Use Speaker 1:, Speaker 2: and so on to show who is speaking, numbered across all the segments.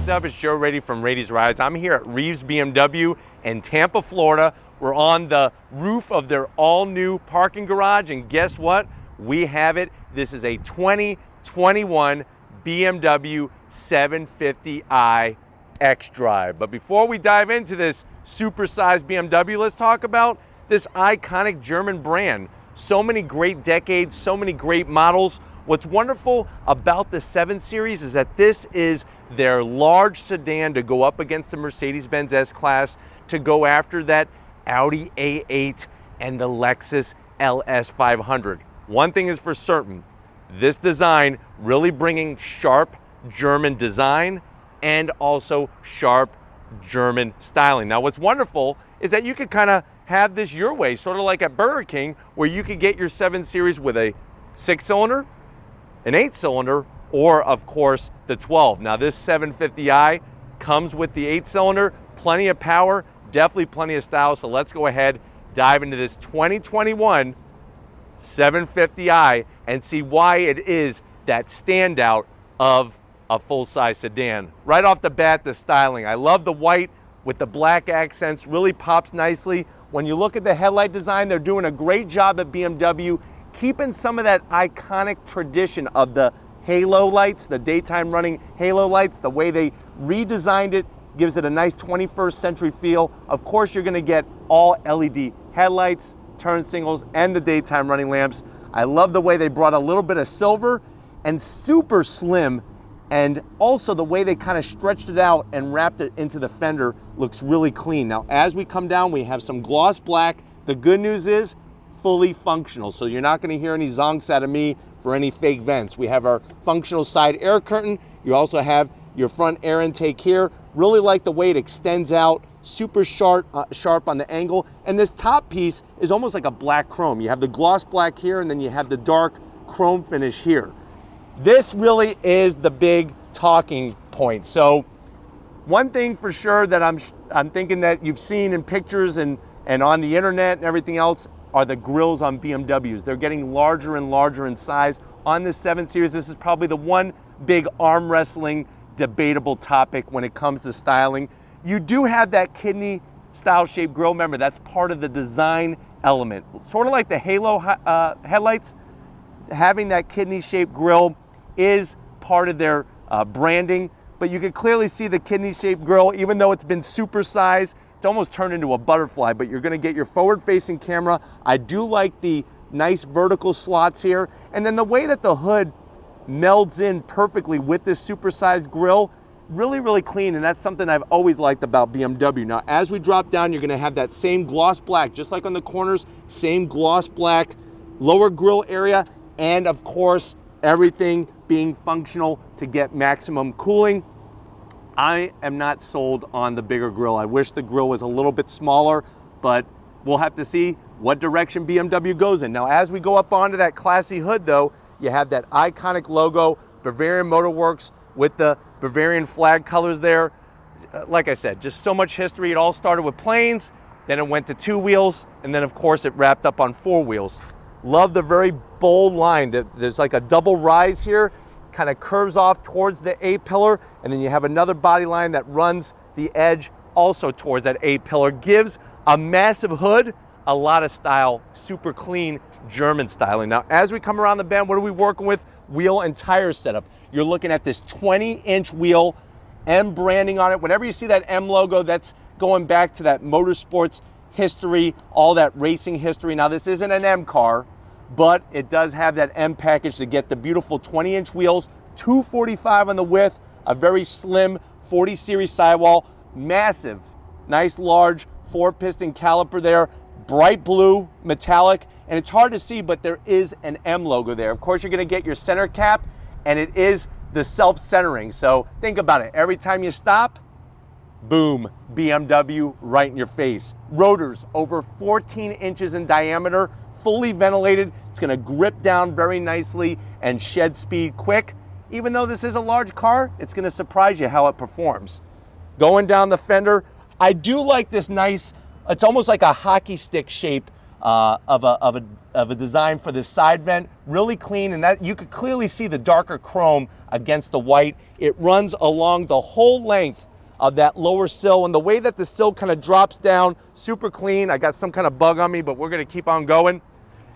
Speaker 1: What's up? It's Joe Rady from Rady's Rides. I'm here at Reeves BMW in Tampa, Florida. We're on the roof of their all-new parking garage, and guess what? We have it. This is a 2021 BMW 750i X-Drive. But before we dive into this supersized BMW, let's talk about this iconic German brand. So many great decades, so many great models. What's wonderful about the 7 Series is that this is their large sedan to go up against the Mercedes-Benz S-Class, to go after that Audi A8 and the Lexus LS500. One thing is for certain, this design really bringing sharp German design and also sharp German styling. Now what's wonderful is that you could kind of have this your way, sort of like at Burger King, where you could get your 7 Series with a 6-cylinder, an 8-cylinder, or of course the 12. Now this 750i comes with the 8-cylinder, plenty of power, definitely plenty of style. So let's go ahead, dive into this 2021 750i and see why it is that standout of a full-size sedan. Right off the bat, the styling. I love the white with the black accents, really pops nicely. When you look at the headlight design, they're doing a great job at BMW keeping some of that iconic tradition of the halo lights, the daytime running halo lights. The way they redesigned it gives it a nice 21st century feel. Of course, you're gonna get all LED headlights, turn signals, and the daytime running lamps. I love the way they brought a little bit of silver and super slim, and also the way they kind of stretched it out and wrapped it into the fender looks really clean. Now, as we come down, we have some gloss black. The good news is fully functional, so you're not gonna hear any zonks out of me for any fake vents. We have our functional side air curtain. You also have your front air intake here. Really like the way it extends out, super sharp on the angle. And this top piece is almost like a black chrome. You have the gloss black here, and then you have the dark chrome finish here. This really is the big talking point. So one thing for sure that I'm thinking that you've seen in pictures and on the internet and everything else are the grills on BMWs. They're getting larger and larger in size. On this 7 Series, this is probably the one big arm wrestling debatable topic when it comes to styling. You do have that kidney style shaped grille. Remember, that's part of the design element. Sort of like the halo headlights, having that kidney shaped grille is part of their branding, but you can clearly see the kidney shaped grille, even though it's been supersized. It's almost turned into a butterfly, but you're gonna get your forward-facing camera. I do like the nice vertical slots here. And then the way that the hood melds in perfectly with this supersized grille, really, really clean. And that's something I've always liked about BMW. Now, as we drop down, you're gonna have that same gloss black, just like on the corners, same gloss black lower grille area. And of course, everything being functional to get maximum cooling. I am not sold on the bigger grille. I wish the grille was a little bit smaller, but we'll have to see what direction BMW goes in. Now, as we go up onto that classy hood though, you have that iconic logo, Bavarian Motor Works with the Bavarian flag colors there. Like I said, just so much history. It all started with planes, then it went to 2 wheels, and then of course it wrapped up on 4 wheels. Love the very bold line. There's like a double rise here, kind of curves off towards the A-pillar, and then you have another body line that runs the edge also towards that A-pillar. Gives a massive hood, a lot of style, super clean German styling. Now, as we come around the bend, what are we working with? Wheel and tire setup. You're looking at this 20-inch wheel, M branding on it. Whenever you see that M logo, that's going back to that motorsports history, all that racing history. Now, this isn't an M car, but it does have that M package to get the beautiful 20-inch wheels, 245 on the width, a very slim 40 series sidewall, massive, nice large 4-piston caliper there, bright blue, metallic, and it's hard to see, but there is an M logo there. Of course, you're gonna get your center cap, and it is the self-centering. So think about it, every time you stop, boom, BMW right in your face. Rotors over 14 inches in diameter, fully ventilated. It's gonna grip down very nicely and shed speed quick. Even though this is a large car, it's gonna surprise you how it performs. Going down the fender, I do like this nice, it's almost like a hockey stick shape of a design for this side vent. Really clean, and that you could clearly see the darker chrome against the white. It runs along the whole length of that lower sill, and the way that the sill kind of drops down, super clean. I got some kind of bug on me, but we're gonna keep on going.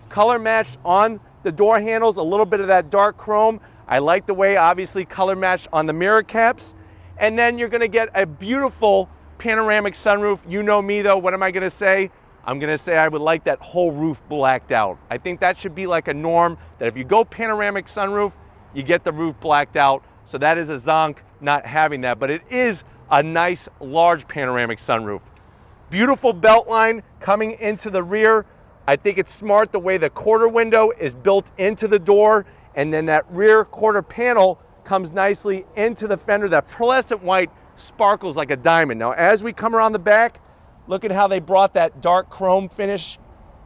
Speaker 1: Color matched on the door handles, a little bit of that dark chrome. I like the way, obviously, color matched on the mirror caps. And then you're gonna get a beautiful panoramic sunroof. You know me though, what am I gonna say? I'm gonna say I would like that whole roof blacked out. I think that should be like a norm, that if you go panoramic sunroof, you get the roof blacked out. So that is a zonk not having that, but it is a nice large panoramic sunroof. Beautiful belt line coming into the rear. I think it's smart the way the quarter window is built into the door, and then that rear quarter panel comes nicely into the fender. That pearlescent white sparkles like a diamond. Now, as we come around the back, look at how they brought that dark chrome finish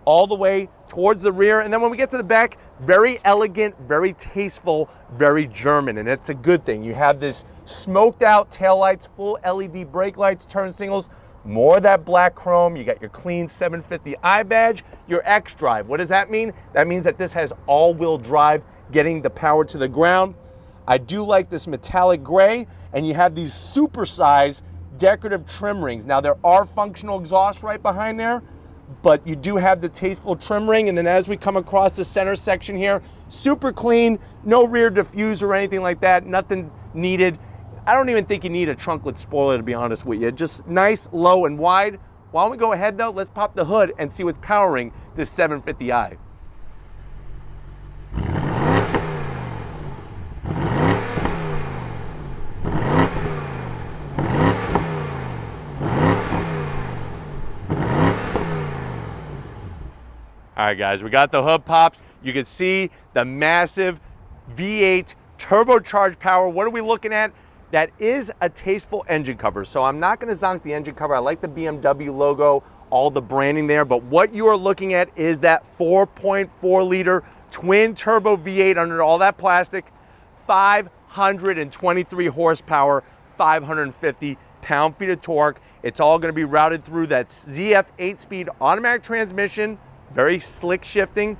Speaker 1: all the way towards the rear. And then when we get to the back, very elegant, very tasteful, very German, and it's a good thing. You have this smoked out taillights, full LED brake lights, turn signals, more of that black chrome. You got your clean 750i badge, your X-Drive. What does that mean? That means that this has all-wheel drive, getting the power to the ground. I do like this metallic gray, and you have these super-sized decorative trim rings. Now, there are functional exhausts right behind there, but you do have the tasteful trim ring. And then as we come across the center section here, super clean, no rear diffuser or anything like that, nothing needed. I don't even think you need a trunkless spoiler, to be honest with you. Just nice, low, and wide. Why don't we go ahead though, let's pop the hood and see what's powering this 750i. All right, guys, we got the hood popped. You can see the massive V8 turbocharged power. What are we looking at? That is a tasteful engine cover. So I'm not gonna zonk the engine cover. I like the BMW logo, all the branding there, but what you are looking at is that 4.4 liter twin turbo V8 under all that plastic, 523 horsepower, 550 pound-feet of torque. It's all gonna be routed through that ZF 8-speed automatic transmission, very slick shifting,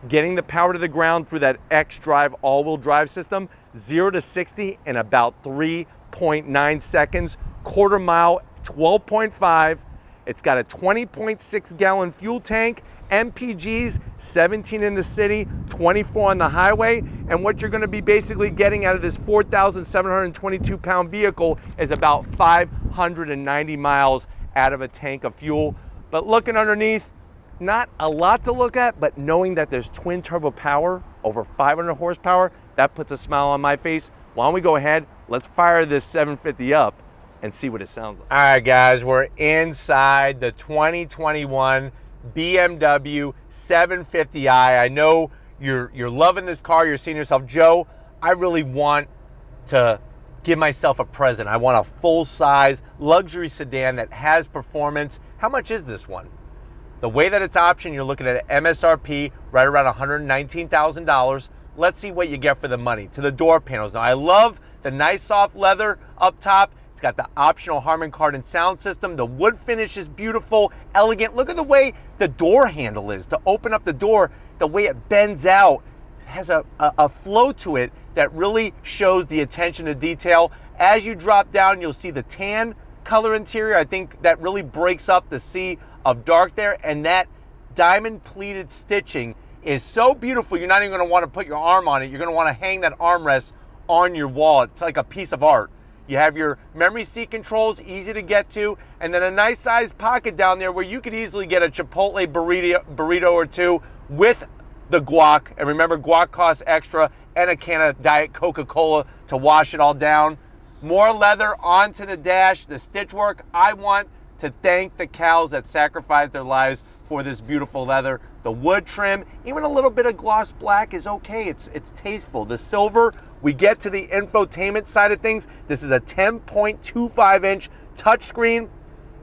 Speaker 1: getting the power to the ground through that X-Drive all-wheel drive system, 0 to 60 in about 3.9 seconds, quarter mile, 12.5. It's got a 20.6 gallon fuel tank, MPGs, 17 in the city, 24 on the highway. And what you're gonna be basically getting out of this 4,722 pound vehicle is about 590 miles out of a tank of fuel. But looking underneath, not a lot to look at, but knowing that there's twin turbo power, over 500 horsepower, that puts a smile on my face. Why don't we go ahead, let's fire this 750 up and see what it sounds like. All right, guys, we're inside the 2021 BMW 750i. I know you're loving this car. You're seeing yourself, Joe, I really want to give myself a present. I want a full-size luxury sedan that has performance. How much is this one? The way that it's optioned, you're looking at an MSRP right around $119,000. Let's see what you get for the money. To the door panels. Now, I love the nice soft leather up top. It's got the optional Harman Kardon sound system. The wood finish is beautiful, elegant. Look at the way the door handle is. To open up the door, the way it bends out, it has a flow to it that really shows the attention to detail. As you drop down, you'll see the tan color interior. I think that really breaks up the sea of dark there, and that diamond pleated stitching is so beautiful. You're not even going to want to put your arm on it. You're going to want to hang that armrest on your wall. It's like a piece of art. You have your memory seat controls, easy to get to, and then a nice sized pocket down there where you could easily get a Chipotle burrito or two with the guac. And remember, guac costs extra, and a can of Diet Coca-Cola to wash it all down. More leather onto the dash, the stitch work. I want to thank the cows that sacrificed their lives for this beautiful leather. The wood trim, even a little bit of gloss black is okay. It's tasteful. The silver, we get to the infotainment side of things. This is a 10.25 inch touchscreen,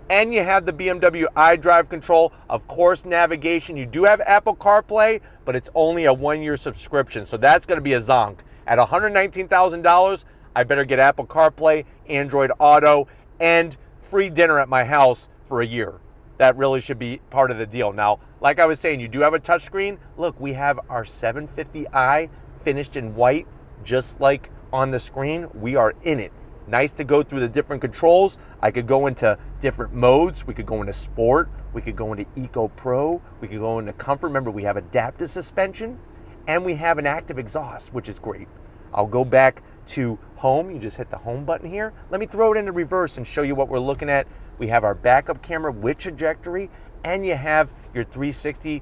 Speaker 1: and you have the BMW iDrive control. Of course, navigation. You do have Apple CarPlay, but it's only a 1-year subscription, so that's gonna be a zonk. At $119,000, I better get Apple CarPlay, Android Auto, and free dinner at my house for a year. That really should be part of the deal. Now, like I was saying, you do have a touchscreen. Look, we have our 750i finished in white, just like on the screen. We are in it. Nice to go through the different controls. I could go into different modes. We could go into sport. We could go into Eco Pro. We could go into comfort. Remember, we have adaptive suspension and we have an active exhaust, which is great. I'll go back to home. You just hit the home button here. Let me throw it into reverse and show you what we're looking at. We have our backup camera with trajectory, and you have your 360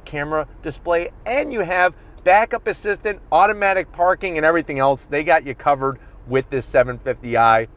Speaker 1: camera display, and you have backup assistant, automatic parking, and everything else. They got you covered with this 750i.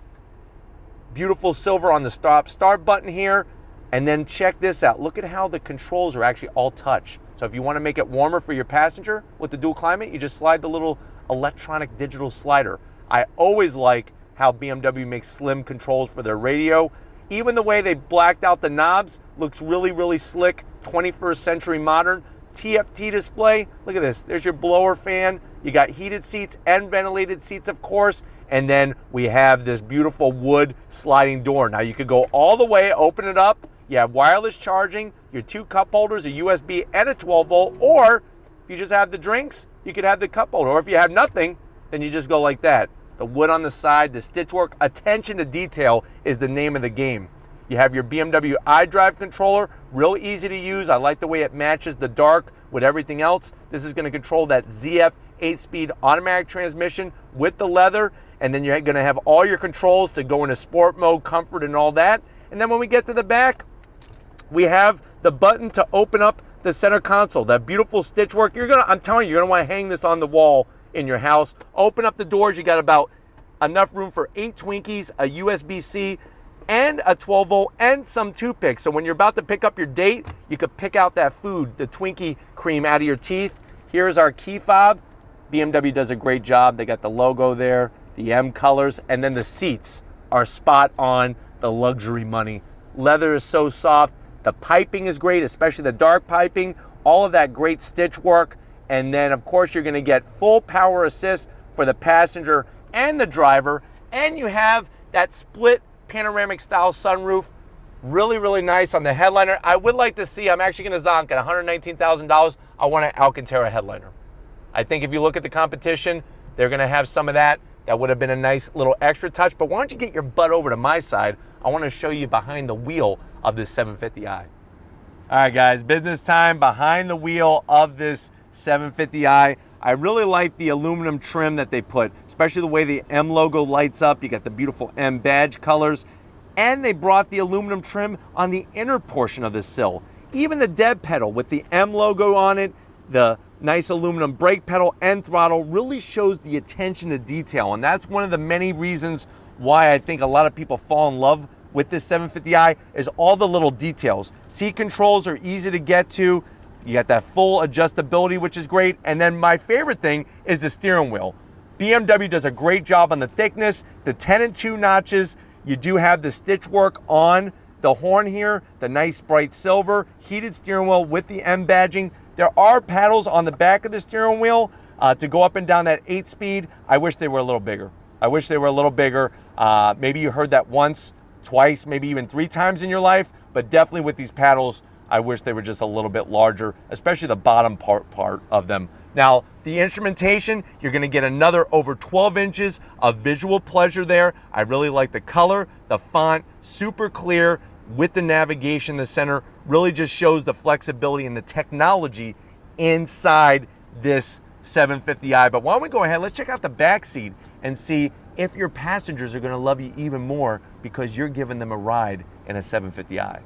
Speaker 1: Beautiful silver on the start button here. And then check this out. Look at how the controls are actually all touch. So if you want to make it warmer for your passenger with the dual climate, you just slide the little electronic digital slider. I always like how BMW makes slim controls for their radio. Even the way they blacked out the knobs looks really, really slick. 21st century modern. TFT display. Look at this. There's your blower fan. You got heated seats and ventilated seats, of course. And then we have this beautiful wood sliding door. Now you could go all the way, open it up. You have wireless charging, your 2 cup holders, a USB and a 12 volt. Or if you just have the drinks, you could have the cup holder. Or if you have nothing, then you just go like that. The wood on the side, the stitch work, attention to detail is the name of the game. You have your BMW iDrive controller, real easy to use. I like the way it matches the dark with everything else. This is going to control that ZF 8-speed automatic transmission with the leather, and then you're going to have all your controls to go into sport mode, comfort, and all that. And then when we get to the back, we have the button to open up the center console. That beautiful stitch work. I'm telling you, you're going to want to hang this on the wall in your house. Open up the doors. You got about enough room for 8 Twinkies, a USB-C, and a 12 volt, and some toothpicks. So when you're about to pick up your date, you could pick out that food, the Twinkie cream, out of your teeth. Here's our key fob. BMW does a great job. They got the logo there, the M colors, and then the seats are spot on, the luxury money. Leather is so soft. The piping is great, especially the dark piping. All of that great stitch work. And then, of course, you're going to get full power assist for the passenger and the driver. And you have that split panoramic style sunroof. Really, really nice on the headliner. I would like to see, I'm actually going to zonk at $119,000. I want an Alcantara headliner. I think if you look at the competition, they're going to have some of that. That would have been a nice little extra touch. But why don't you get your butt over to my side? I want to show you behind the wheel of this 750i. All right, guys, business time behind the wheel of this 750i. I really like the aluminum trim that they put, especially the way the M logo lights up. You got the beautiful M badge colors, and they brought the aluminum trim on the inner portion of the sill. Even the dead pedal with the M logo on it, the nice aluminum brake pedal and throttle really shows the attention to detail. And that's one of the many reasons why I think a lot of people fall in love with this 750i is all the little details. Seat controls are easy to get to. You got that full adjustability, which is great. And then my favorite thing is the steering wheel. BMW does a great job on the thickness, the 10 and 2 notches. You do have the stitch work on the horn here, the nice bright silver, heated steering wheel with the M badging. There are paddles on the back of the steering wheel to go up and down that 8-speed. I wish they were a little bigger. Maybe you heard that once, twice, maybe even 3 times in your life, but definitely with these paddles, I wish they were just a little bit larger, especially the bottom part of them. Now, the instrumentation, you're gonna get another over 12 inches of visual pleasure there. I really like the color, the font, super clear with the navigation in the center, really just shows the flexibility and the technology inside this 750i. But why don't we go ahead, let's check out the back seat and see if your passengers are gonna love you even more because you're giving them a ride in a 750i.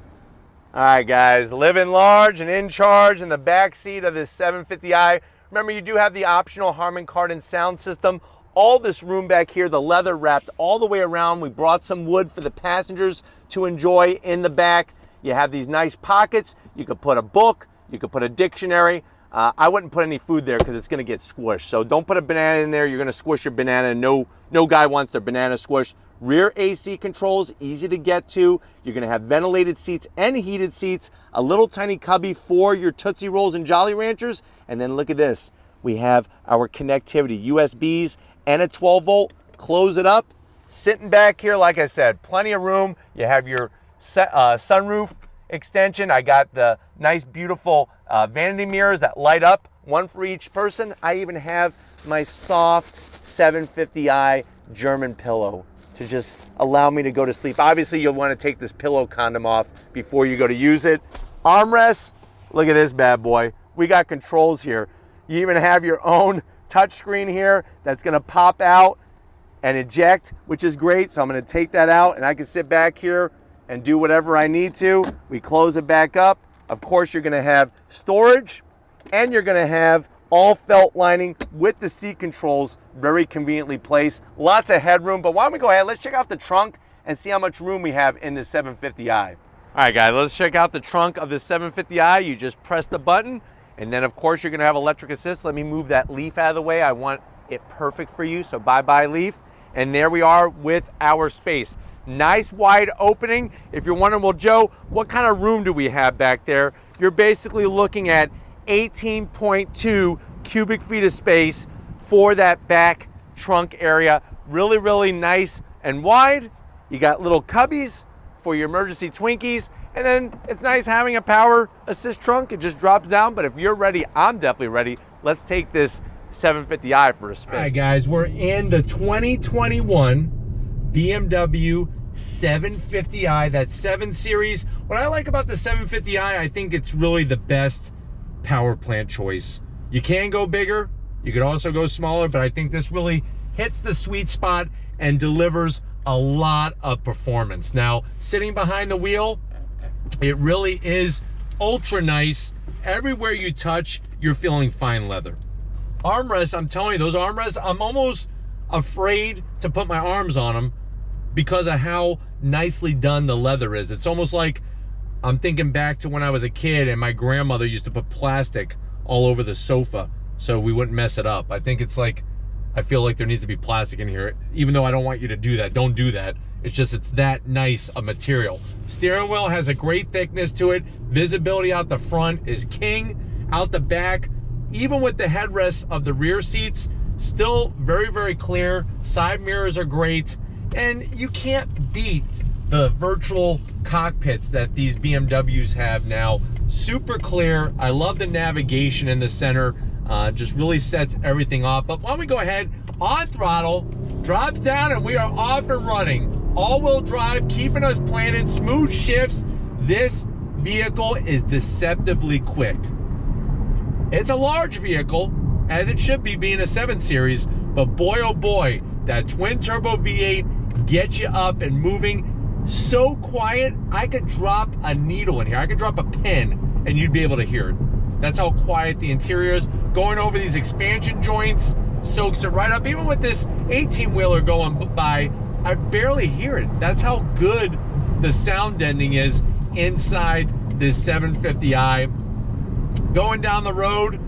Speaker 1: All right, guys, living large and in charge in the back seat of this 750i. Remember, you do have the optional Harman Kardon sound system. All this room back here, the leather wrapped all the way around. We brought some wood for the passengers to enjoy in the back. You have these nice pockets. You could put a book, you could put a dictionary. I wouldn't put any food there because it's gonna get squished. So don't put a banana in there. You're gonna squish your banana. No guy wants their banana squished. Rear AC controls, easy to get to. You're gonna have ventilated seats and heated seats, a little tiny cubby for your Tootsie Rolls and Jolly Ranchers. And then look at this. We have our connectivity, USBs and a 12 volt. Close it up. Sitting back here, like I said, plenty of room. You have your sunroof extension. I got the nice, beautiful vanity mirrors that light up, one for each person. I even have my soft 750i German pillow to just allow me to go to sleep. Obviously, you'll want to take this pillow condom off before you go to use it. Armrests, look at this bad boy. We got controls here. You even have your own touchscreen here that's gonna pop out and eject, which is great. So I'm gonna take that out and I can sit back here and do whatever I need to. We close it back up. Of course, you're gonna have storage and you're gonna have all felt lining with the seat controls very conveniently placed. Lots of headroom, but why don't we go ahead, let's check out the trunk and see how much room we have in the 750i. All right, guys, let's check out the trunk of the 750i. You just press the button, and then of course you're gonna have electric assist. Let me move that leaf out of the way. I want it perfect for you, so bye-bye leaf. And there we are with our space. Nice wide opening. If you're wondering, well, Joe, what kind of room do we have back there? You're basically looking at 18.2 cubic feet of space for that back trunk area. Really, really nice and wide. You got little cubbies for your emergency Twinkies. And then it's nice having a power assist trunk. It just drops down. But if you're ready, I'm definitely ready. Let's take this 750i for a spin. All right, guys, we're in the 2021 BMW 750i, that 7 Series. What I like about the 750i, I think it's really the best power plant choice. You can go bigger, you could also go smaller, but I think this really hits the sweet spot and delivers a lot of performance. Now, sitting behind the wheel, it really is ultra nice. Everywhere you touch, you're feeling fine leather. Armrests, I'm telling you, those armrests, I'm almost afraid to put my arms on them because of how nicely done the leather is. It's almost like I'm thinking back to when I was a kid and my grandmother used to put plastic all over the sofa so we wouldn't mess it up. I think it's like, I feel like there needs to be plastic in here, even though I don't want you to do that. Don't do that. It's just, it's that nice a material. Steering wheel has a great thickness to it. Visibility out the front is king. Out the back, even with the headrests of the rear seats, still very, very clear. Side mirrors are great. And you can't beat the virtual cockpits that these BMWs have now. Super clear. I love the navigation in the center. Just really sets everything off. But why don't we go ahead, on throttle, drops down, and we are off and running. All-wheel drive, keeping us planted, smooth shifts. This vehicle is deceptively quick. It's a large vehicle, as it should be, being a 7 Series, but boy, oh boy, that twin-turbo V8 gets you up and moving. So quiet, I could drop a needle in here. I could drop a pin, and you'd be able to hear it. That's how quiet the interior is. Going over these expansion joints soaks it right up. Even with this 18-wheeler going by, I barely hear it. That's how good the sound deadening is inside this 750i. Going down the road,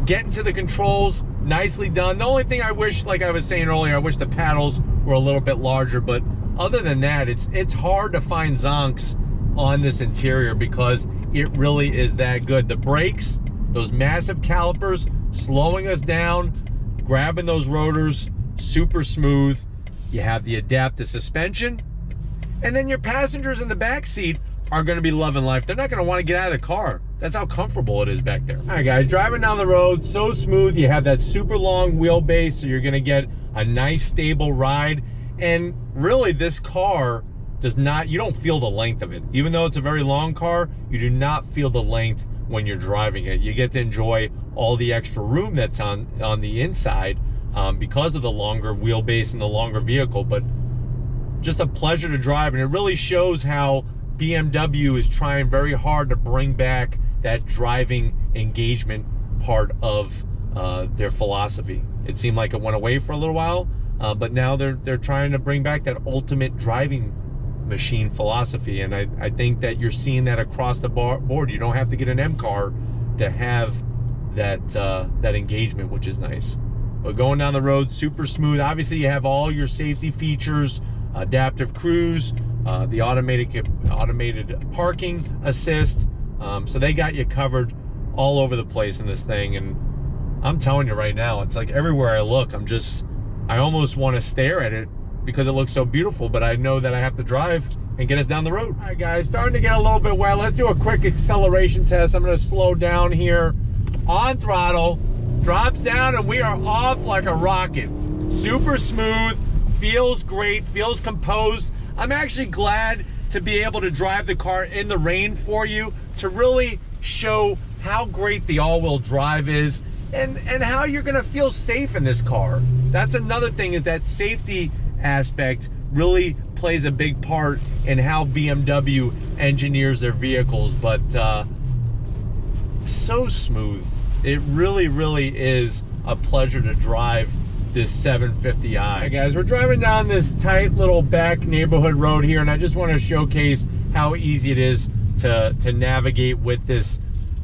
Speaker 1: getting to the controls, nicely done. The only thing I wish, like I was saying earlier, I wish the paddles were a little bit larger, but other than that, it's hard to find zonks on this interior because it really is that good. The brakes, those massive calipers, slowing us down, grabbing those rotors, super smooth. You have the adaptive suspension, and then your passengers in the back seat are going to be loving life. They're not going to want to get out of the car. That's how comfortable it is back there. All right, guys, driving down the road, so smooth. You have that super long wheelbase, so you're going to get a nice, stable ride. And really, this car does not, you don't feel the length of it. Even though it's a very long car, you do not feel the length when you're driving it. You get to enjoy all the extra room that's on the inside because of the longer wheelbase and the longer vehicle. But just a pleasure to drive, and it really shows how BMW is trying very hard to bring back that driving engagement part of their philosophy. It seemed like it went away for a little while, but now they're trying to bring back that ultimate driving machine philosophy, and I think that you're seeing that across the board. You don't have to get an M car to have that engagement, which is nice. But going down the road, super smooth. Obviously, you have all your safety features, adaptive cruise, the automated parking assist. So they got you covered all over the place in this thing. And I'm telling you right now, it's like everywhere I look, I almost want to stare at it because it looks so beautiful, but I know that I have to drive and get us down the road.
Speaker 2: All right, guys, starting to get a little bit wet. Let's do a quick acceleration test. I'm going to slow down here on throttle. Drops down, and we are off like a rocket. Super smooth, feels great, feels composed. I'm actually glad to be able to drive the car in the rain for you to really show how great the all-wheel drive is and how you're going to feel safe in this car. That's another thing, is that safety aspect really plays a big part in how BMW engineers their vehicles. But so smooth. It really, really is a pleasure to drive this 750i. All right, guys, we're driving down this tight little back neighborhood road here, and I just want to showcase how easy it is to navigate with this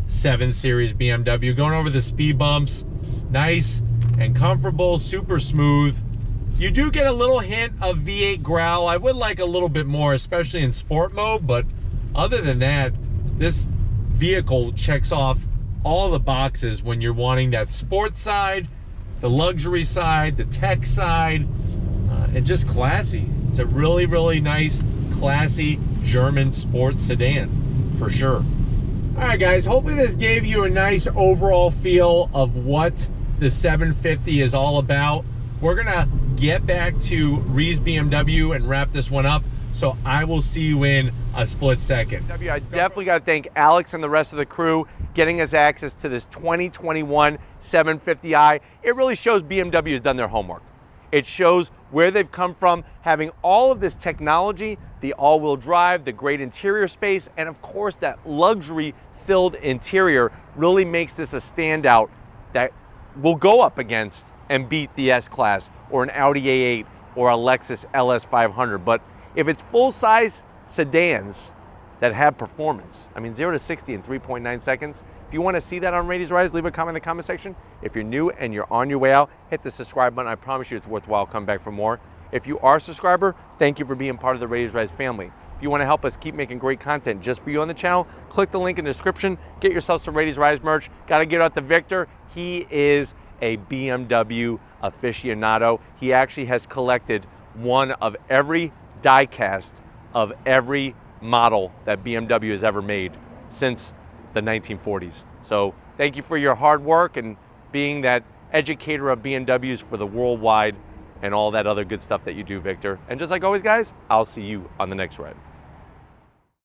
Speaker 2: 7 Series BMW. Going over the speed bumps, nice and comfortable, super smooth. You do get a little hint of V8 growl. I would like a little bit more, especially in sport mode, but other than that, this vehicle checks off all the boxes when you're wanting that sports side, the luxury side, the tech side, and just classy. It's a really, really nice, classy German sports sedan, for sure. All right, guys, hopefully this gave you a nice overall feel of what the 750 is all about. We're gonna get back to Ree's BMW and wrap this one up, so I will see you in a split second.
Speaker 1: I definitely got to thank Alex and the rest of the crew getting us access to this 2021 750i. It really shows BMW has done their homework. It shows where they've come from, having all of this technology, the all-wheel drive, the great interior space, and of course that luxury-filled interior really makes this a standout that will go up against and beat the S-Class or an Audi A8 or a Lexus LS500. But if it's full-size sedans that have performance, I mean 0 to 60 in 3.9 seconds, if you want to see that on Rady's Rise, leave a comment in the comment section. If you're new and you're on your way out, hit the subscribe button. I promise you it's worthwhile. Come back for more. If you are a subscriber, thank you for being part of the Rady's Rise family. If you want to help us keep making great content just for you on the channel, click the link in the description. Get yourself some Rady's Rise merch. Got to get out to Victor. He is a BMW aficionado. He actually has collected one of every die cast of every model that BMW has ever made since the 1940s. So thank you for your hard work and being that educator of BMWs for the worldwide and all that other good stuff that you do, Victor. And just like always, guys, I'll see you on the next ride.